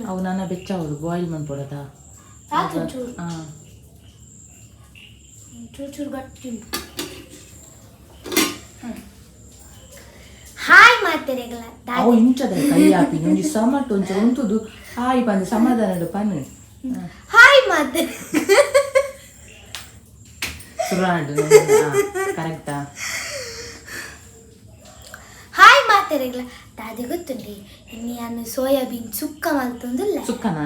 ಅವು ನನ್ನ ಬೆಚ್ಚ ಅವರು ಬಾಯ್ಲ್ ಮಾಡ್ಕೊಡದ ಚೂರು ಗಟ್ಟಿ ಹಾಯ್ ಮಾತೆರೆಗಳ ಅವು ಇಂಚದ ಕೈ ಹಾಪಿ ಒಂಜಿ ಸಮಟ್ ಒಂಚ ಉಂಟುದು ಹಾಯ್ ಬಂದು ಸಮಾಧಾನ ಪನ್ನು ಹಾಯ್ ಮಾತೆ ಸುರಾಡು ಕರೆಕ್ಟಾ ಹಾಯ್ ಮಾತೆರೆಗಳ ದಾದಿ ಗೊತ್ತುಂಡಿ ಇನ್ನು ಸೋಯಾಬೀನ್ ಸುಕ್ಕ ಮಲ್ತೊಂದಿಲ್ಲ ಸುಕ್ಕನಾ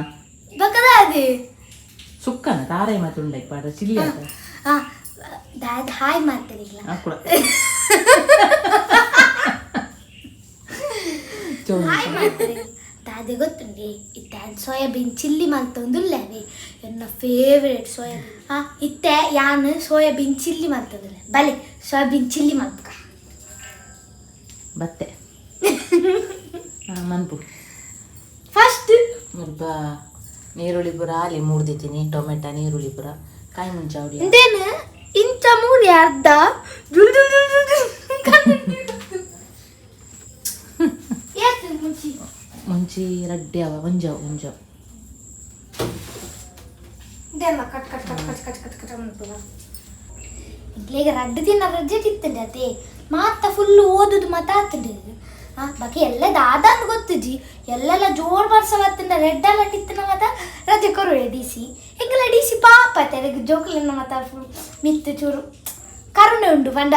ಬಕದ ಅದೇ ಸುಕ್ಕನ ತಾರಾಯಿ ಮತ್ತೆ ಉಂಡೆ ಪಾಡ ಚಿಲ್ಲಿ ಅಂತ ದಾದಿ ಹಾಯ್ ಮಾತೆರೆಗಳ ಹಾಯ್ ಮಾತೆರೆಗಳ ದಾದಿ ಗೊತ್ತುಂಡಿ ಇತ್ತ ಸೋಯಾಬೀನ್ ಚಿಲ್ಲಿ ಮಲ್ತೊಂದಿಲ್ಲವೇ ಎನ್ನ ಫೇವ್ರೇಟ್ ಸೋಯಾಬೀನ್ ಇತ್ತೆ ಯಾನು ಸೋಯಾಬೀನ್ ಚಿಲ್ಲಿ ಮಲ್ತೊಂದಿಲ್ಲ ಬಲೆ ಸೋಯಾಬೀನ್ ಚಿಲ್ಲಿ ಮಲ್ಪಕ ಬತ್ತೆ ಮನ್ಪು ಫಸ್ಟ್ ಮುರ್ಬ ನೀರುಳ್ಳಿ ಪುರ ಆಲಿ ಮೂಡ್ದಿತ್ತೀನಿ ಟೊಮೆಟೊ ನೀರುಳ್ಳಿ ಪುರ ಕಾಯಿ ಮುಂಚೆ ಅವಡಿ ಇದೇನು ಇಂಚ ಮೂರಿ ಅರ್ಧ ಮುಂಚಿ ರಡ್ಡಿ ಅವ ಒಂಜಾವ್ ಒಂಜಾವ್ ಇದೆಲ್ಲ cut cut cut cut cut cut cut ಅನ್ಪುವ ಈಗ ರಡ್ಡು ದಿನ ರಜೆ ತಿತ್ತಂಡೆ ಅದೇ ಮಾತ ಫುಲ್ ಓದುದು ಮಾತಾಡ್ತಂಡೆ ಬಾಕಿ ಎಲ್ಲ ದಾದಂದು ಗೊತ್ತುಜಿ ಎಲ್ಲೆಲ್ಲ ಜೋರ್ ಬರ್ಸ ಮತ್ತಂಡ ರೆಡ್ ಎಲ್ಲ ಟಿತ್ತನ ಮತ್ತ ರಜೆ ಕೊರುಳೆ ಡಿ ಸಿ ಹೆಂಗೆಲ್ಲ ಡಿ ಸಿ ಪಾಪ ತೆರೆಗೆ ಜೋಕಲನ್ನ ಮತ್ತ ಫುಲ್ ಮಿತ್ತು ಚೂರು ಕರುಣೆ ಉಂಡು ಬಂಡ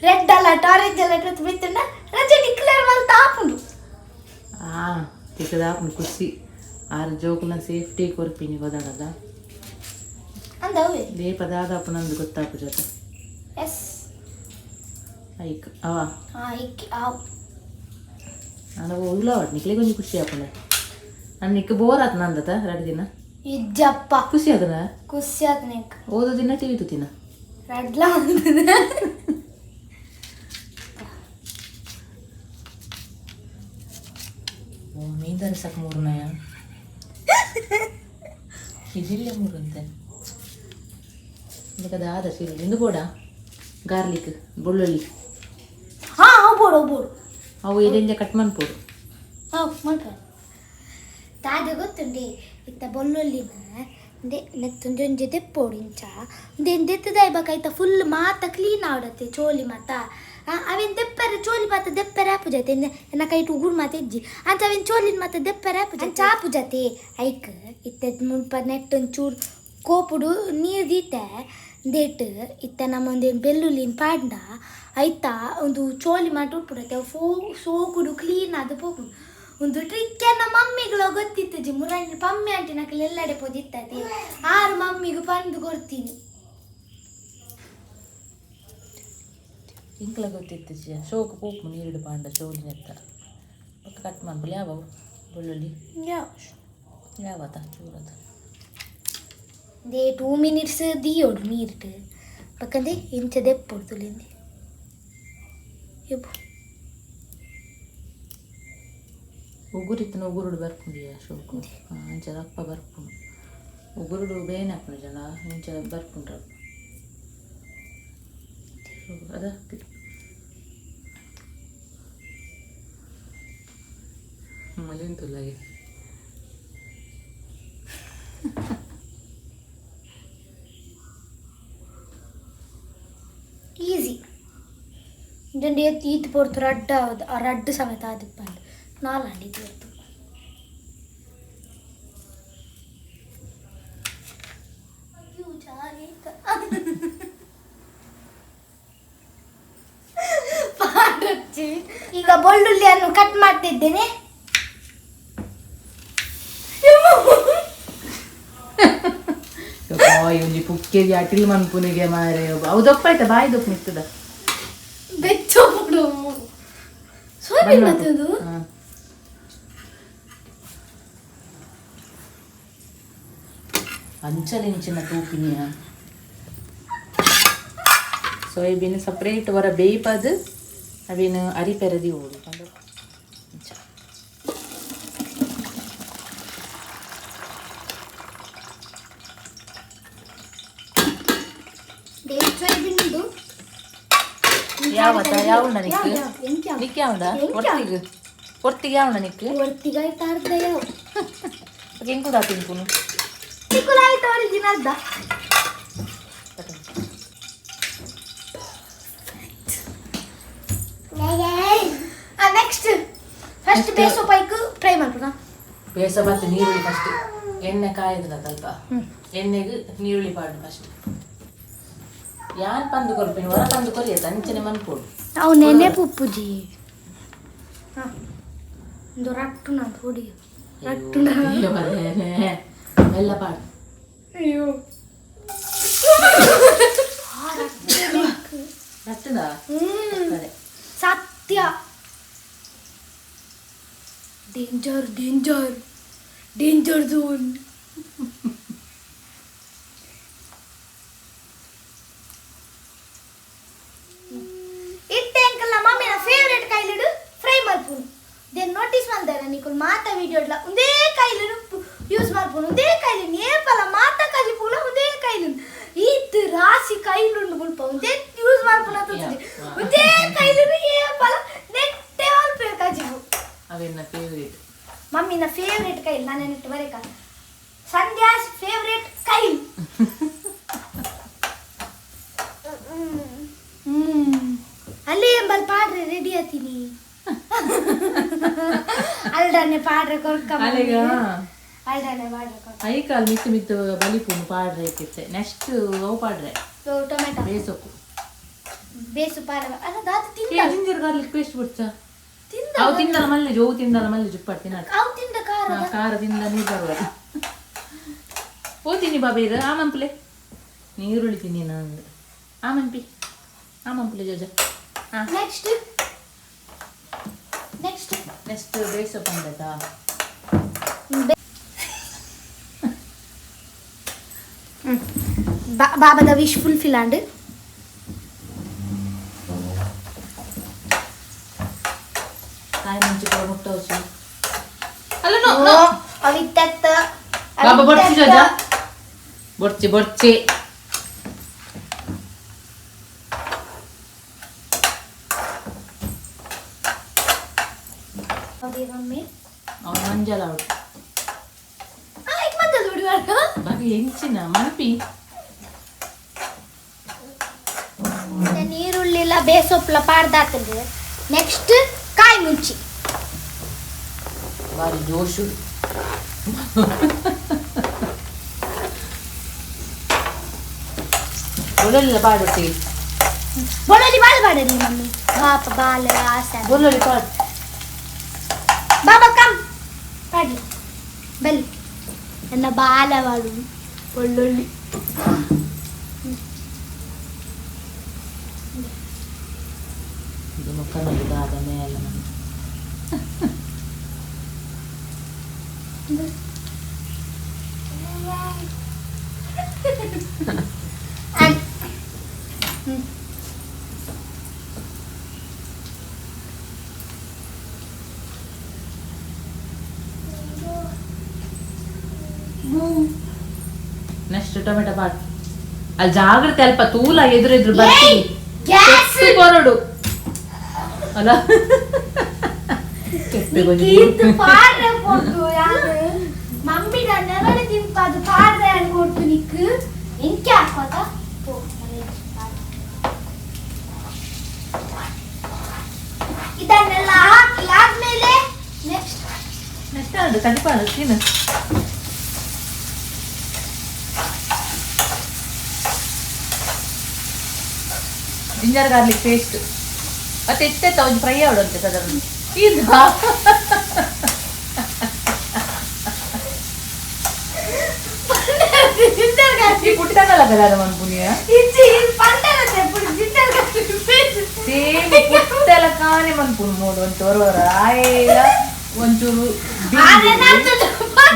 ರೆಡ್ ಅಲರ್ಟ್ ಆರೆಂಜ್ ಅಲರ್ಟ್ ಮಿತ್ತಂಡ ರಜೆ ಡಿಕ್ಲೇರ್ ಮಲ್ತ ಆಪುಂಡು ತಿಕ್ಕದಾಪುಂಡು ಖುಷಿ ಆರು ಜೋಕುಲ ಸೇಫ್ಟಿ ಕೊರ್ಪಿನಿ ಗೊದಾಗದ ಅಂದವೇ ದೇಪದಾದಪ್ಪು ನಂದು ಗೊತ್ತಾಪು ಜೊತೆ ಎಸ್ ಐಕ್ ಅವ ಐಕ್ ಆವ್ ನಾನು ಉಲ್ಲ ಒಟ್ಟು ನಿಕ್ಲಿಗೆ ಕೊಂಚ ಖುಷಿ ಆಪುಂಡೆ ನಾನು ನಿಕ್ಕ ಬೋರ್ ಆತ ನಂದತ 2 ದಿನ ಇಜ್ಜಪ್ಪ ಖುಷಿ ಆದನ ಖುಷಿ ಆತ ನಿಕ್ ಓದೋ ದಿನ ಟಿವಿ ತುತ್ತಿನ ರಡ್ಲ ಓ ಮೀಂದರ ಸಾಕು 3 ನಯ ಇದಿಲ್ಲ 3 ಅಂತೆ ಇದಕ್ಕೆ ಆದ ಸೀರೆ ಇಂದು ಬೋಡ ಗಾರ್ಲಿಕ್ ಬೆಳ್ಳುಳ್ಳಿ ಅವು ಬೋಡು ಅವು ಇದೆಲ್ಲ ಕಟ್ ಮಾಡ್ಬೋದು ಮಾಡ್ಕ ತಾದ ಗೊತ್ತುಂಡಿ ಇತ್ತ ಬೆಳ್ಳುಳ್ಳಿನ ನೆತ್ತೊಂಜೊಂಜಿ ದೆಪ್ಪೋಡು ಇಂಚ ದೆತ್ತದಾಯ್ ಬೇಕಾಯ್ತ ಫುಲ್ ಮಾತ ಕ್ಲೀನ್ ಆಡತ್ತೆ ಚೋಲಿ ಮಾತ ಅವೇನು ದೆಪ್ಪರೆ ಚೋಲಿ ಮಾತ ದೆಪ್ಪರೆ ಆಪುಜತೆ ಎನ್ನ ಕೈಟ್ ಉಗುರು ಮಾತ ಇಜ್ಜಿ ಅಂತ ಅವೇನು ಚೋಲಿನ ಮಾತ ದೆಪ್ಪರೆ ಆಪುಜತೆ ಆಪುಜತೆ ಐಕ್ ಇತ್ತ ಮುಲ್ಪ ನೆಟ್ಟೊಂಚೂರು ಕೋಪುಡು ನೀರು ದೀತೆ ದೇಟ್ ಇತ್ತ ನಮ್ಮೊಂದೇನು ಬೆಳ್ಳುಳ್ಳಿನ ಪಾಂಡ ಆಯ್ತಾ ಒಂದು ಚೋಲಿ ಮಾಡಿ ಉಟ್ಬಿಡತ್ತೆ ಅವು ಸೋಕುಡು ಕ್ಲೀನ್ ಅದು ಹೋಗುದು ಒಂದು ಟ್ರಿಕ್ ನಮ್ಮ ಮಮ್ಮಿಗಳು ಗೊತ್ತಿತ್ತು ಜಿ ಮುರಂಡಿ ಪಮ್ಮಿ ಆಂಟಿ ನಕಲ್ ಎಲ್ಲೆಡೆ ಪೋದಿತ್ತತೆ 6 ಮಮ್ಮಿಗೂ ಪಂದು ಕೊಡ್ತೀನಿ ಇಂಕ್ಲ ಗೊತ್ತಿತ್ತು ಜಿ ಶೋಕು ಪೋಪು ನೀರಿಡು ಪಾಂಡ ಚೋಲಿನೆತ್ತ ಪಕ್ಕ ಕಟ್ ಮಾಡ್ಬೋದು ಯಾವ ಬೆಳ್ಳುಳ್ಳಿ ಯಾವತ್ತ ಚೂರದ ದೇ 2 ಮಿನಿಟ್ಸ್ ದಿಯೋಡು ನೀರಿಟ್ಟು ಪಕ್ಕಂದೆ ಇಂಚ ದೆಪ್ಪೊಡ್ದುಲಿಂದೆ ಎಬ್ಬು ಉಗುರಿತ್ತನ ಉಗುರುಡು ಬರ್ಪುಂಡಿಯ ಶೋಕು ಅಂಚ ರಪ್ಪ ಬರ್ಪುಂಡು ಉಗುರುಡು ಬೇನೆ ಹಾಕೊಂಡು ಜನ ಇಂಚ ಬರ್ಪುಂಡ್ರ ಅದ ಮಲಿಂತುಲ್ಲಾಗೆ ಈಸಿ ಇದೊಂದು ಈತ್ ಪೋರ್ತು ರಡ್ಡ ಆ ರಡ್ಡು ಸಮೇತ ಆದಿಪ್ಪಂಡು 4 ಹಂಡಿದ್ದು ಇರ್ತು ಈಗ ಬೆಳ್ಳುಳ್ಳಿಯನ್ನು ಕಟ್ ಮಾಡ್ತಿದ್ದೇನೆ ಒಂಜಿ ಪುಕ್ಕೆದಿ ಅಟಿಲ್ ಮನ್ಪುನಿಗೆ ಮಾರೆ ಅವು ದಪ್ಪ ಆಯ್ತಾ ಬಾಯಿ ದಪ್ಪ ನಿರ್ತದ ಬೆಚ್ಚ ಬಿಡು ಸೋಯಾಬೀನ್ ಮತ್ತದು ಅಂಚಲಿಂಚಿನ ತೂಪಿನಿಯ ಸೋಯಾಬೀನ್ ಸಪ್ರೇಟ್ ವರ ಬೇಯ್ಪದು ಅವೇನು ಅರಿಪೆರದಿ ಓಡು ಯಾವತ್ತ ಯಾವ ನಿಕ್ಕೆ ಯಾವ್ದ ಒಟ್ಟಿಗೆ ಒಟ್ಟಿಗೆ ಯಾವಣ ನಿಕ್ಕೆ ಒಟ್ಟಿಗೆ ಆಯ್ತು ಅರ್ಧ ಯಾವ ಹೆಂಗ್ ಕೂಡ ತಿನ್ಪುನು ಚಿಕ್ಕುಲ ಆಯ್ತು ಒರಿಜಿನಲ್ ಅರ್ಧ ನೆಕ್ಸ್ಟ್ ಫಸ್ಟ್ ಬೇಸೋ ಪೈಕ್ ಫ್ರೈ ಮಾಡ್ಬೋಣ ಬೇಸ ಮತ್ತೆ ನೀರುಳ್ಳಿ ಫಸ್ಟ್ ಎಣ್ಣೆ ಕಾಯ್ದದ ಸ್ವಲ್ಪ ಎಣ್ಣೆಗೆ ನೀರುಳ್ಳಿ ಪಾಡು ಫಸ್ಟ್ ಯಾನ್ ಪಂದು ಕೊರ್ಪಿನ ಹೊರ ಪಂದು ಕೊರಿಯತ್ತ ಅಂಚನೆ ಮನ್ಕೊಡು ಅವು ನೆನೆ ಪುಪ್ಪುಜಿ ಒಂದು ರಟ್ಟು ನಾ ಹೊಡಿ ರಟ್ಟು ಎಲ್ಲ ಪಾಡು ಅಯ್ಯೋ ರಟ್ಟದ ಸತ್ಯ ಡೇಂಜರ್ ಡೇಂಜರ್ ಡೇಂಜರ್ ಝೋನ್ ಇಟ್ಟೆಂಕಲ್ಲ ಮಮ್ಮಿನ ಫೇವರೇಟ್ ಕೈಲಿಡು ಫ್ರೈ ಮಾಡ್ಪುನು ದೇನ್ ನೋಟಿಸ್ ಮಾಡ್ದಾರ ನಿಕುಲ್ ಮಾತಾ ವಿಡಿಯೋಡ್ಲ ಒಂದೇ ಕೈಲಿಡು ಯೂಸ್ ಮಾಡ್ಪುನು ಒಂದೇ ಕೈಲಿ ನೇಪಲ ಮಾತಾ ಕಲಿ ಪೂಲ ಒಂದೇ ಕೈಲಿ ಈತ್ ರಾಸಿ ಕೈಲುಂಡು ಮುಲ್ಪ ಒಂದೇ ಯೂಸ್ ಮಾಡ್ಪುನ ತೋತಿದೆ ಒಂದೇ ಕೈಲಿಡು ಏಪಲ ನೆಟ್ಟೆ ಮಲ್ಪೆ ಕಜಿಬು ಅವೆನ್ನ ಫೇವರೇಟ್ ಮಮ್ಮಿನ ಫೇವರೇಟ್ ಕೈಲ್ ನಾನು ನೆಟ್ಟು ಬರೇಕ ಸಂಧ್ಯಾಸ್ ಫೇವರೇಟ್ ಕೈಲ್ ಅಲ್ಲೇ ಎಂಬಲ್ ಪಾಡ್ರೆ ರೆಡಿ ಆತೀನಿ ಅಲ್ಡನೆ ಪಾಡ್ರೆ ಕೊರ್ಕ ಅಲ್ಡನೆ ಪಾಡ್ರೆ ಕೊರ್ಕ ಐ ಕಾಲ್ ಮಿತ್ತು ಮಿತ್ತು ಬಲಿಪುನು ಪಾಡ್ರೆ ಇಟ್ಟಿತ್ತೆ ನೆಕ್ಸ್ಟ್ ಅವು ಪಾಡ್ರೆ ಟೊಮೆಟೊ ಬೇಸೊಕ್ಕು ಬೇಸು ಪಾಡ ಅಲ್ಲ ದಾತು ತಿಂದ ಜಿಂಜರ್ ಗಾರ್ಲಿಕ್ ಪೇಸ್ಟ್ ಬಿಡ್ಚ ತಿಂದ ಅವು ತಿಂದಲ್ಲ ಮಲ್ಲೆ ಜೋವು ತಿಂದಲ್ಲ ಮಲ್ಲೆ ಜುಪ್ಪಾಡ್ ತಿನ್ನ ಅವು ತಿಂದ ಖಾರ ತಿಂದ ನೀರು ಬರುವಾಗ ಓದ್ತೀನಿ ಬಾಬೇರ ಆಮಂಪ್ಲೆ ನೀರುಳ್ಳಿ ತಿನ್ನಿ ನಾನು ಆಮಂಪಿ ಆಮಂಪ್ಲೆ ಜೋಜ ನೆಕ್ಸ್ಟ್ ನೆಕ್ಸ್ಟ್ ನೆಕ್ಸ್ಟ್ ಬೇಸೋ ಪಂಡದ ಬಾಬಾದ ವಿಶ್ ಫುಲ್ಫಿಲ್ ಆಂಡ್ ಕಾಯಿ ಮುಂಚೆ ಕೂಡ ಮುಟ್ಟ ಹೋಚು ಅಲ್ಲ ನೋ ನೋ ಅವಿತ್ತತ್ತ ಬಾಬಾ ಬರ್ಚಿ ಜೋಜ ಬರ್ಚಿ ಬರ್ಚಿ ಅದೇ ಮಮ್ಮಿ ಅವನು ಮಂಜಾಲ ಅವಳು ಈಗ ಮತ್ತೆ ದುಡಿವಾಡ ಬಾಗಿ ಹೆಂಚಿನ ಮನ್ಪಿ ನೀರುಳ್ಳಿ ಎಲ್ಲ ಬೇಸೊಪ್ಪಲ ಪಾಡ್ದಾತಂದ್ರೆ ನೆಕ್ಸ್ಟ್ ಕಾಯಿ ಮುಂಚಿ ಬಾರಿ ಜೋಶು ಬೆಳ್ಳುಳ್ಳಿ ಪಾಡೊಟ್ಟಿಗೆ ಬೊಳಲಿ ಬಾಳ ಬಾಡಲಿ ಮಮ್ಮಿ ಪಾಪ ಬಾಲ ಆಸೆ ಬೆಳ್ಳುಳ್ಳಿ ಪಾಡು ಬಾಬಾ ಕಮ್ ಪಾಡ್ಲಿ ಬಲ್ಲಿ ನನ್ನ ಬಾಲ ಬಾಡು ಬೆಳ್ಳುಳ್ಳಿ ಇದು ಮುಖದಲ್ಲಿ ಆದ ಮೇಲೆ ನೆಕ್ಸ್ಟ್ ಟೊಮೆಟೊ ಪಾಟ್ ಅಲ್ಲಿ ಜಾಗ್ರತೆ ಅಲ್ಪ ತೂಲ ಎದುರು ಬರ್ತೀವಿ ಕೊರಡು ಅಲ್ಲ ಮಮ್ಮಿ ನೆರಳಿ ತಿಂಪದು ಪಾಡ್ರೆ ಅನ್ಕೊಟ್ಟು ನಿಕ್ಕು ಎಂಕೆ ಹಾಕೋತ ಇದನ್ನೆಲ್ಲ ಹಾಕಿ ಆದ್ಮೇಲೆ ನೆಕ್ಸ್ಟ್ ಅದು ಕண்டிಪಾ ತಿನ್ನು ಜಿಂಜರ್ ಗಾರ್ಲಿಕ್ ಪೇಸ್ಟ್ ಮತ್ತೆ ಎಷ್ಟೆತ್ತ ಒಂದು ಫ್ರೈ ಆಡೋಂತೆ ಅದನ್ನು ಇದು ಕುಟ್ಟಿದಂಗಲ್ಲ ಕದಾರ ಮನ್ಪುನಿಯ ಸೇಮ್ ಕುಟ್ಟೆಲ್ಲ ಕಾಣೆ ಮನ್ಪುನ್ ಮೂಡು ಒಂದು ಹೊರವರ ಆಯ್ಲ ಒಂಚೂರು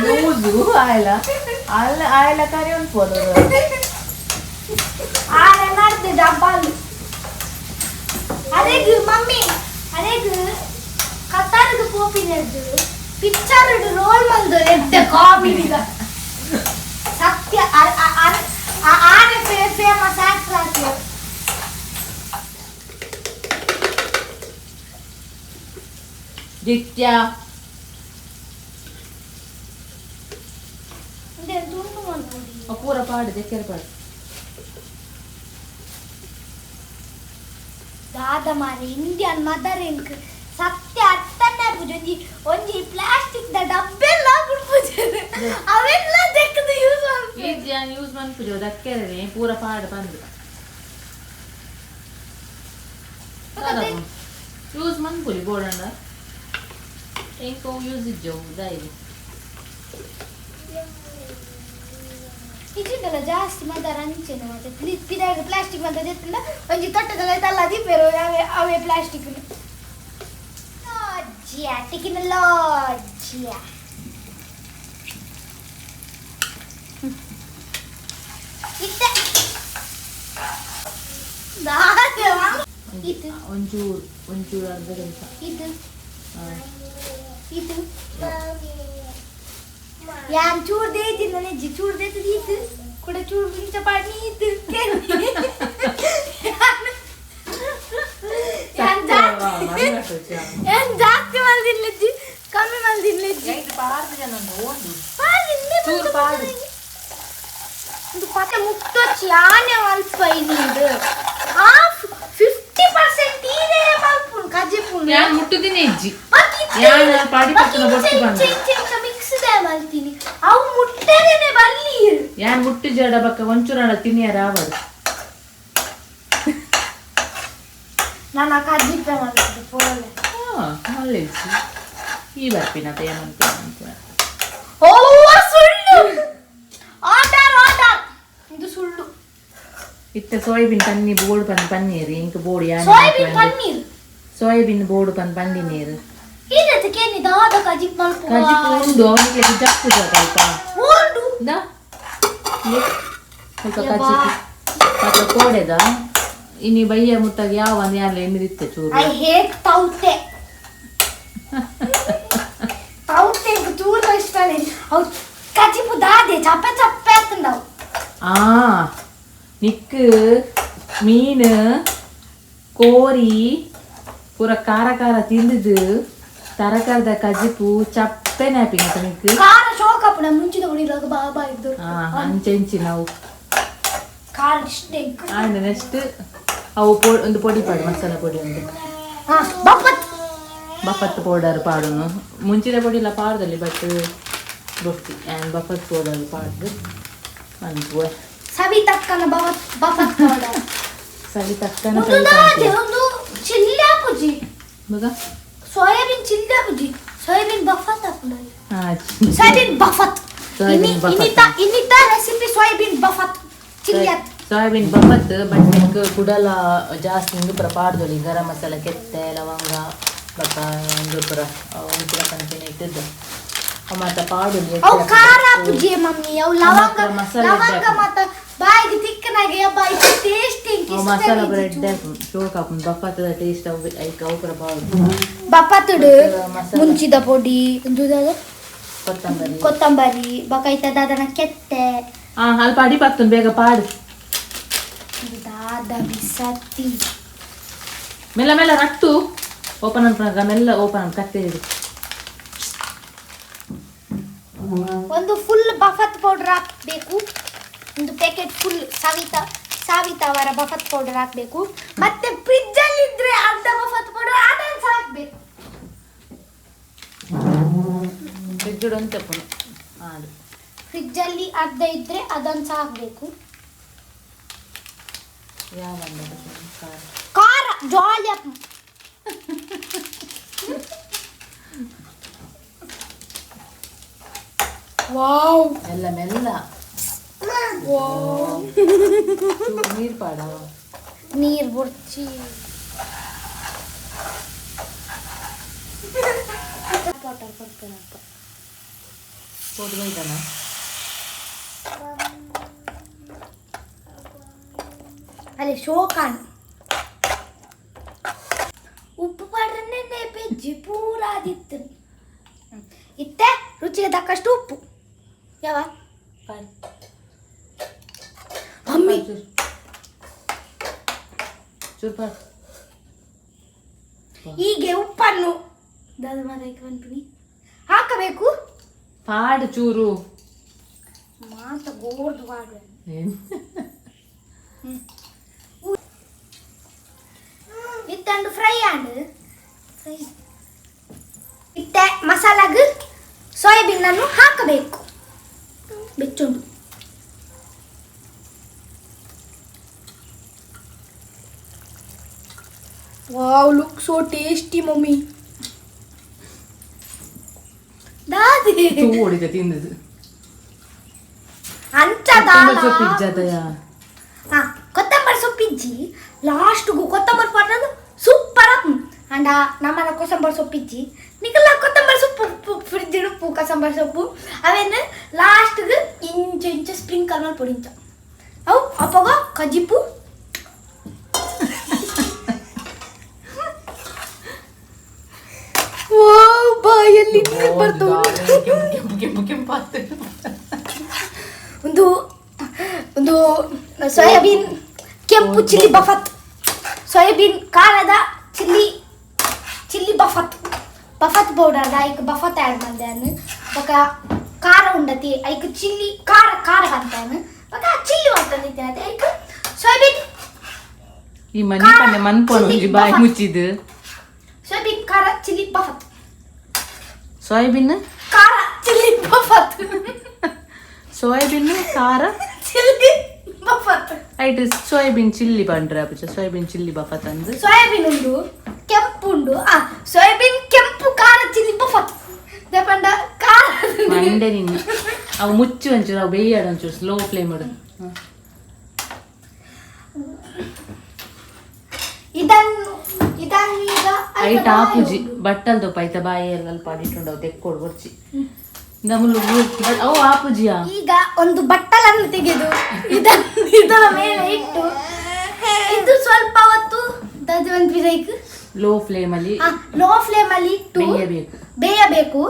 ಲೂಸು ಆಯ್ಲ ಆಯ್ಲ ಕಾಣೆ ಒಂದು ಪೋದವರು ಅರೆಗು ಮಮ್ಮಿ ಅರೆಗು ಕತ್ತಾರದು ಪೋಪಿನದ್ದು ಪಿಕ್ಚರ್ ರೋಲ್ ಮಂದು ಎದ್ದ ಕಾಮಿಡಿಗ ಸತ್ಯ ಆನೆ ಫೇಮಸ್ ಆಕ್ಟರ್ ಆಕ್ಟರ್ ಜಿತ್ಯ ಪೂರ ಪಾಡು ಜೆಕ್ಕೆರೆ ಪಾಡು ದಾದ ಮಾರೆ ಇಂಡಿಯನ್ ಮದರ್ ಇಂಕ್ ಸತ್ಯ ಅರ್ಥನೇ ಪೂಜೆ ಒಂಜಿ ಪ್ಲಾಸ್ಟಿಕ್ ದ ಡಬ್ಬೆಲ್ಲ ಪೂಜೆ ಅವೆಲ್ಲ ತೆಗೆದು ಯೂಸ್ ಮಾಡ್ತೀವಿ ಯೂಸ್ ಮಾಡ್ಪುಜೋ ದಕ್ಕೆರೆ ಪೂರ ಪಾಡು ಬಂದು ಯೂಸ್ ಮಾಡ್ಪುಲಿ ಬೋಡಂಡ ಇಂಕೋ ಯೂಸ್ ಇಜ್ಜೋ ದಾಯಿರಿ ಇದೆಲ್ಲ ಜಾಸ್ತಿ ಮದರ್ ಅಂಚೆನೆ ಮತ್ತೆ ಪಿದಾಗ ಪ್ಲಾಸ್ಟಿಕ್ ಮತ್ತೆ ಜೆತ್ತಿಂದ ಒಂಜಿ ತೊಟ್ಟದಲ್ಲ ಇದಲ್ಲ ದಿಪ್ಪೇರು ಅವೇ ಪ್ಲಾಸ್ಟಿಕ್ ಲಾಜ್ಜಿಯ ಟಿಕಿನ ಲಾಜ್ಜಿಯ ಇತ್ತೆ ಇದು ಒಂಚೂರು ಅರ್ಧ ಗಂಟ ಇದು ಇದು ಯಾನ್ ಚೂರ್ ದೇತಿ ನನಗೆ ಚೂರ್ ದೇತಿ ಇದು ಕೂಡ ಚೂರ್ ಬಿಂಚ ಪಾಡಿ ಇದು ಯಾನ್ ಜಾಸ್ತಿ ಮಲ್ದಿನ್ಲಜ್ಜಿ ಕಮ್ಮಿ ಮಲ್ದಿನ್ಲಜ್ಜಿ ಇದು ಪತ್ತೆ ಮುಕ್ತೊಚ್ಚಿ ಆನೆ ಅಲ್ಪ ಇದು 50% ಇದೆ ಮಲ್ಪುನ್ ಕಜಿಪುನ್ ಯಾನ್ ಮುಟ್ಟುದಿನ ಇಜ್ಜಿ ಯಾನ್ ಪಾಡಿ ಪತ್ತನ ಬೊಟ್ಟು ಬಂದ ಮಿಕ್ಸ್ ದೇ ಮಲ್ತೀನಿ ಅವು ಮುಟ್ಟದೇನೆ ಬಲ್ಲಿ ಯಾನ್ ಮುಟ್ಟಿ ಜಡ ಬಕ್ಕ ಒಂಚೂರಣ ತಿನ್ನಿಯಾರ ಅವರು ನಾನು ಕಜಿಪೆ ಮಲ್ತೀನಿ ಪೋಲೆ ಮಲ್ಲಿಜ್ಜಿ ಈ ಬರ್ಪಿನ ತೇಮಂತ ಓ ಸುಳ್ಳು ಆರ್ಡರ್ ಇದು ಸುಳ್ಳು ಇತ್ತೆ ಸೋಯಾಬೀನ್ ಪನ್ನೀರ್ ಬೋರ್ಡ್ ಪನ್ನೀರ್ ಇಂಕ ಬೋರ್ಡ್ ಯಾನ್ soybean paneer soybean board paneer ಇದಕ್ಕೆ ನೀ ದಾದ ಕಜಿಪ್ ಮಲ್ಪು ಕಜಿಪ್ ಉಂಡು ಅವನಿಗೆ ಜಪ್ಪು ಸ್ವಲ್ಪ ಉಂಡು ದಾ ಸ್ವಲ್ಪ ಕಜಿಪ್ ಪಾತ ಕೋಡೆದ ಇನಿ ಬಯ್ಯ ಮುಟ್ಟಾಗ ಯಾವ ಒಂದು ಯಾರಲ್ಲ ಎಮ್ಮಿರಿತ್ತೆ ಚೂರು ಐ ಹೇಟ್ ತೌತೆ ತೌತೆ ಚೂರು ಇಷ್ಟ ಅವು ಕಜಿಪು ದಾದೆ ಚಪ್ಪೆ ಚಪ್ಪೆ ಅಂತಂದವು ನಿಕ್ಕು ಮೀನು ಕೋರಿ ಪೂರ ಖಾರ ಖಾರ ತಿಂದಿದ್ದು ತರಕಾರದ ಕಜಿಪು ಚಪ್ಪೆ ನ್ಯಾಪಿಂಗ್ ಅಂತ ನಿಕ್ಕು ಖಾರ ಶೋಕಪ್ಪನ ಮುಂಚಿನ ಉಳಿದಾಗ ಬಾಬಾ ಇದ್ದು ಅಂಚೆಂಚಿ ನಾವು ಖಾರ ಇಷ್ಟೇ ಆಯ್ತು ನೆಕ್ಸ್ಟ್ ಅವು ಒಂದು ಪೊಡಿ ಪಾಡು ಮಸಾಲ ಪೊಡಿ ಒಂದು ಬಪ್ಪತ್ತು ಪೌಡರ್ ಪಾಡುನು ಮುಂಚಿನ ಪೊಡಿ ಎಲ್ಲ ಪಾಡ್ದಲ್ಲಿ ಬಟ್ ಗೊತ್ತಿ ಬಪ್ಪತ್ತು ಪೌಡರ್ ಪಾಡ್ದು ಅನ್ಕೋ ಸವಿತಕ್ಕನ ಬಪ್ಪತ್ ಪೌಡರ್ ಸವಿತಕ್ಕನ ಒಂದು ಚಿಲ್ಲಿ ಪುಜಿ ಮಗ ಸೋಯಾಬೀನ್ ಚಿಲ್ಲಿ ಪುಜಿ ಸೋಯಾಬೀನ್ ಬಫತ್ ಹಾಕೊಂಡು ಸೋಯಾಬೀನ್ ಬಫತ್ ಇನ್ನಿತ recipe soybean bafat chilli soybean bafat but ಕುಡಲ ಜಾಸ್ತಿ ಹಿಂಗೆ ಪುರ ಪಾಡ್ದೊಲಿ ಗರಂ ಮಸಾಲ ಕೆತ್ತೆ ಲವಂಗ ಬಕ್ಕ ಒಂದು ಪುರ ಕಂಟಿನ್ಯೂ ಇಟ್ಟಿದ್ದು ಮತ್ತೆ ಪಾಡುಲಿ ಖಾರ ಪುಜಿ ಮಮ್ಮಿ ಅವು ಲವಂಗ ಮತ್ತೆ ಬಾಯಿಗೆ ತಿಕ್ಕನಾಗೆ ಬಾಯಿ ಟೇಸ್ಟಿ ಮಸಾಲ ಬ್ರೆಡ್ ಶೋಕ್ ಹಾಕು ಬಫತ್ತದ ಟೇಸ್ಟ್ ಐಕ ಅವಕರ ಪಾಡು ಬಫತ್ತುಡು ಮುಂಚಿದ ಪೊಡಿ ಕೊತ್ತಂಬರಿ ಬಕೈತದ ಅದನ್ನ ಕೆತ್ತೆ ಅಲ್ಪ ಅಡಿ ಪತ್ತು ಬೇಗ ಪಾಡು ದಾದ ಬಿಸತ್ತಿ ಮೆಲ್ಲ ಮೆಲ್ಲ ರಟ್ಟು ಓಪನ್ ಅನ್ಕೊಂಡ್ರ ಮೆಲ್ಲ ಓಪನ್ ಅನ್ ಕತ್ತೆ ಹಿಡಿ ಒಂದು ಫುಲ್ ಬಫತ್ ಪೌಡರ್ ಹಾಕಬೇಕು ಒಂದು ಪ್ಯಾಕೆಟ್ ಫುಲ್ ಸಾವಿತ ಅವರ ಬಫತ್ ಪೌಡರ್ ಹಾಕಬೇಕು ಮತ್ತೆ ಫ್ರಿಡ್ಜ್ ಅಲ್ಲಿ ಇದ್ರೆ ಅರ್ಧ ಬಫತ್ ಪೌಡರ್ ಅದನ್ನ ಹಾಕಬೇಕು ಫ್ರಿಡ್ಜ್ ಅಂತ ಫ್ರಿಡ್ಜ್ ಅಲ್ಲಿ ಅರ್ಧ ಇದ್ರೆ ಅದನ್ನ ಹಾಕಬೇಕು ಯಾವ ಖಾರ ಜಾಲಿ ವಾವ್ ಎಲ್ಲ ಮೆಲ್ಲ ವಾವ್ ನೀರು ಪಾಡ ನೀರು ಬುರ್ಚಿ ವಾಟರ್ ಕೊಡ್ತೇನಪ್ಪ ಫೋಟೋ ಬೈತಾನ ಅಲ್ಲಿ ಶೋಕಾನ್ ಉಪ್ಪು ಪಾಡ್ರನ್ನೇ ಪೆಜ್ಜಿ ಪೂರಾದಿತ್ತು ಇತ್ತೆ ರುಚಿಗೆ ತಕ್ಕಷ್ಟು ಉಪ್ಪು ಯಾವ ಮಮ್ಮಿ ಚೂರು ಪಾಡು ಹೀಗೆ ಉಪ್ಪನ್ನು ದಾದ ಮಾತಾಯ್ತು ಅನ್ಪಿನಿ ಹಾಕಬೇಕು ಪಾಡು ಚೂರು ಮಾತ ಗೋರ್ದು ಮಾಡು ಇತ್ತಂಡು ಫ್ರೈ ಆಂಡು ಫ್ರೈ ಇತ್ತೆ ಮಸಾಲಾಗ ಸೋಯಾಬೀನ್ ಅನ್ನು ಹಾಕಬೇಕು ಬೆಚ್ಚುಂಡು wow look so tasty mummy ದಾದಿ ಓಡಿದ ತಿಂದದು ಅಂಚದ ಕೊತ್ತಂಬರಿ ಸೊಪ್ಪಿಜ್ಜಿ ಲಾಸ್ಟ್ಗೂ ಕೊತ್ತಂಬರಿ ಪನ್ನದು ಸೂಪರ್ ಅಂಡ ನಮ್ಮನ ಕೊತ್ತಂಬರಿ ಸೊಪ್ಪಿಜ್ಜಿ ನಿಕಲ್ಲ ಕೊತ್ತಂಬರಿ ಸೊಪ್ಪು ಫ್ರಿಜ್ ಉಪ್ಪು ಕೊತ್ತಂಬರಿ ಸೊಪ್ಪು ಅವೇನು ಲಾಸ್ಟ್ಗೆ ಇಂಚು ಸ್ಪ್ರಿಂಕಲ್ ಮಾಡಿ ಪೊಡಿಂಚ ಅವು ಅಪ್ಪಗ ಕಜಿಪ್ಪು ಓ ಬಾಯಲ್ಲಿ ಒಂದು ಒಂದು ಸೋಯಾಬೀನ್ ಕೆಂಪು ಚಿಲ್ಲಿ ಬಫತ್ ಸೋಯಾಬೀನ್ ಖಾರದ ಚಿಲ್ಲಿ ಬಫತ್ ಪೌಡರ್ ಐಕ್ ಬಫತ್ ಆ್ಯಡ್ ಮಾಡ್ದೆ ಬೊಕ ಖಾರ ಉಂಡತಿ ಐಕ್ ಚಿಲ್ಲಿ ಖಾರ ಅಂತಾನು ಬೊಕ ಚಿಲ್ಲಿ ಮಾಡ್ತಂದಿದ್ದೆ ಅದೇ ಐಕ್ ಸೋಯಾಬೀನ್ ಈ ಮನಿ ಪನ್ನೆ ಮನ್ಪೊನ ಒಂಜಿ ಬಾಯಿ ಮುಚ್ಚಿದು ಸೋಯಾಬೀನ್ ಖಾರ ಚಿಲ್ಲಿ ಬಫತ್ ಸೋಯಾಬೀನ್ ಖಾರ ಚಿಲ್ಲಿ ಬಫತ್ ಸೋಯಾಬೀನ್ ಖಾರ ಚಿಲ್ಲಿ ಬಫತ್ ಐಟ್ ಸೋಯಾಬೀನ್ ಚಿಲ್ಲಿ ಪಂಡ್ರೆ ಅಪ್ಪಚ ಸೋಯಾಬೀನ್ ಚಿಲ್ಲಿ ಬಫತ್ ಅಂದು ಸೋಯಾಬೀನ್ ಉಂಡು ಕೆಂಪು ಉಂಡು ಸೋಯಾಬೀನ್ ಕೆಂಪು ಖಾರ ಚಿಲ್ಲಿ ಬಫತ್ ದಪಂಡ ಖಾರ ಮಂಡೆ ನಿನ್ನ ಅವು ಮುಚ್ಚಿ ಒಂಚೂರು ಅವು ಬೇಯಾಡ ಒಂಚೂರು ಸ್ಲೋ ಫ್ಲೇಮ್ ಇಡು ಇದನ್ನೀಗ ಐಟ್ ಆಪುಜಿ ಬಟ್ಟಲ್ ದೊಪ್ಪ ಐತ ಬಾಯಲ್ಲಿ ಪಾಡಿಟ್ಟುಂಡವು ತೆಕ್ಕೊಡು ಬರ್ಚಿ ನಮ್ಮಲು ಅವು ಆಪುಜಿಯಾ ಈಗ ಒಂದು ಬಟ್ಟಲನ್ನು ತೆಗೆದು ಇದರ ಮೇಲೆ ಇಟ್ಟು ಇದು ಸ್ವಲ್ಪ ಹೊತ್ತು ಲೋ ಫ್ಲೇಮ್ ಅಲ್ಲಿ ಇಟ್ಟು ಬೇಯಬೇಕು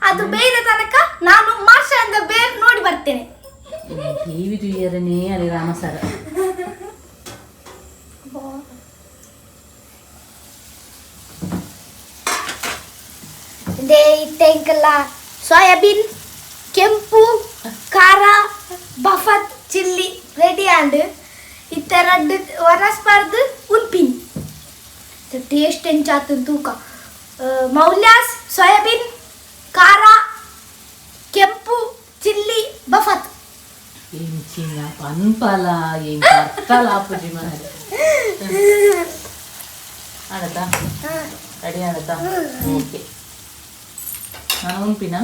ಅದು ಬೇಯ್ದ ತನಕ ನಾನು ಮಾಷದ ಬೇರ್ ನೋಡಿ ಬರ್ತೇನೆ ಟಿವಿ ತುಯ್ಯರನೇ ಅಲ್ಲಿ ರಾಮಸರ ಇಟ್ಟೆಂಕಲ್ಲ ಸೋಯಾಬೀನ್ ಕೆಂಪು ಖಾರ ಬಫತ್ ಚಿಲ್ಲಿ ರೆಡಿ ಆಂಡ್ ಇತ್ತೆರಡು ವನಸ್ಪರ್ದು ಉನ್ಪಿನ್ ಟೇಸ್ಟ್ ಎಂಚಾತು ತೂಕ ಮೌಲ್ಯಾಸ್ ಸೋಯಾಬೀನ್ ಖಾರ ಕೆಂಪು ಚಿಲ್ಲಿ ಬಫತ್ ಎಂಚಿನ ಪನ್ಪಲ ಏನ್ ಕರ್ತಲ ಆಪುಜಿ ಮನೆ ಆಡತಾ ರೆಡಿ ಆಡತಾ ಓಕೆ ನಾನು ಉನ್ಪಿನ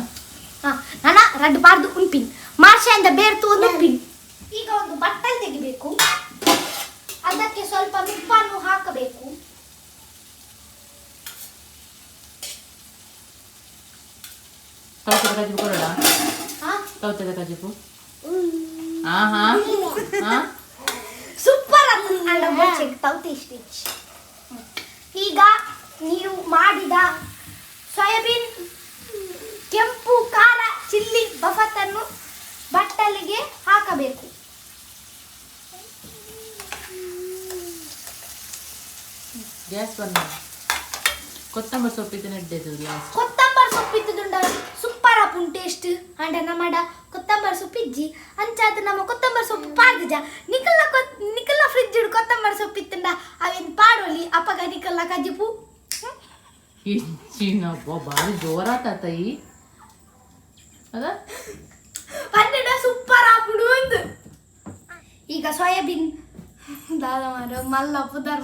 ನನ್ನ ರೆಡ್ ಬಾರ್ದು ಉನ್ಪಿನ್ ಮಾರ್ಷೆಯಿಂದ ಬೇರ್ತು ಒಂದು ಉನ್ಪಿನ್ ಈಗ ಒಂದು ಬಟ್ಟಲ್ ತೆಗಿಬೇಕು ಅದಕ್ಕೆ ಸ್ವಲ್ಪ ಉಪ್ಪನ್ನು ಹಾಕಬೇಕು ಕೌತದ ಕಜಿಪು ಕೊಡೋಣ ಕೌತದ ಕಜಿಪು ಸೂಪರ್ ಅಂಡ ಬೊಚ್ಚೆಗೆ ತೌತೆ ಸ್ಟಿಚ್ ಈಗ ನೀವು ಮಾಡಿದ ಸೋಯಾಬೀನ್ ಕೆಂಪು ಖಾರ ಚಿಲ್ಲಿ ಬಫತ್ತನ್ನು ಬಟ್ಟಲಿಗೆ ಹಾಕಬೇಕು ಗ್ಯಾಸ್ ಬಂದ ಕೊತ್ತಂಬರಿ ಸೊಪ್ಪಿದ್ದು ನೆಡ್ಡೆದು ಕೊತ್ತಂಬರಿ ಸೊಪ್ಪಿದ್ದುಂಡ ಸೂಪರ್ ಆಪುನ್ ಟೇಸ್ಟ್ ಅಂಡ ನಮ್ಮಡ ಕೊತ್ತಂಬರಿ ಸೊಪ್ಪಿಜ್ಜಿ ಅಂಚಾದ ನಮ್ಮ ಕೊತ್ತಂಬರಿ ಸೊಪ್ಪು ಪಾಡ್ದಿಜ ನಿಕಲ್ಲ ಫ್ರಿಜ್ ಇಡು ಕೊತ್ತಂಬರಿ ಸೊಪ್ಪಿತ್ತಂಡ ಅವೇನು ಪಾಡೋಲಿ ಅಪ್ಪಗ ನಿಕಲ್ಲ ಕಜಿಪು ಹೆಚ್ಚಿನಪ್ಪ ಭಾರಿ ಜೋರಾತಾಯಿ ಅದ ಪನ್ನಡ ಸೂಪರ್ ಆಪುಡು ಒಂದು ಈಗ ಸೋಯಾಬೀನ್ ದಾದ ಮಾಡ ಮಲ್ಲ ಪುದರ್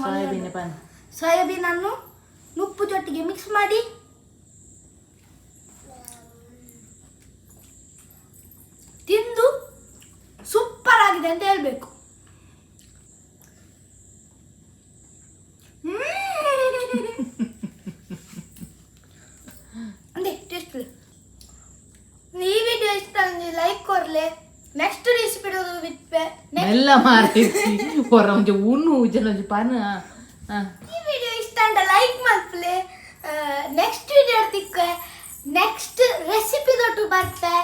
ಸೋಯಾಬೀನ್ ಅನ್ನು ಉಪ್ಪು ಜೊಟ್ಟಿಗೆ ಮಿಕ್ಸ್ ಮಾಡಿ ತಿಂದು ಸೂಪರ್ ಆಗಿದೆ ಅಂತ ಹೇಳ್ಬೇಕು ಅಂದೆ ಟೇಸ್ಟ್ ಈ ವಿಡಿಯೋ ಇಷ್ಟ ಅಂದ್ರೆ ಲೈಕ್ ಕೊರ್ಲೆ ನೆಕ್ಸ್ಟ್ ರೆಸಿಪಿ ಎಲ್ಲ ಮಾರೈತಿ ಹೊರ ಒಂಜಿ ಉಣ್ಣು ಉಜ್ಜಲೊಂಜಿ ಪಾನ ಈ ವಿಡಿಯೋ ಇಷ್ಟ ಅಂದ್ರೆ ಲೈಕ್ ಮಾಡ್ಪ್ಲೆ ನೆಕ್ಸ್ಟ್ ವಿಡಿಯೋ ತಿಕ್ಕ ನೆಕ್ಸ್ಟ್ ರೆಸಿಪಿ ದೊಟ್ಟು ಬರ್ತೆ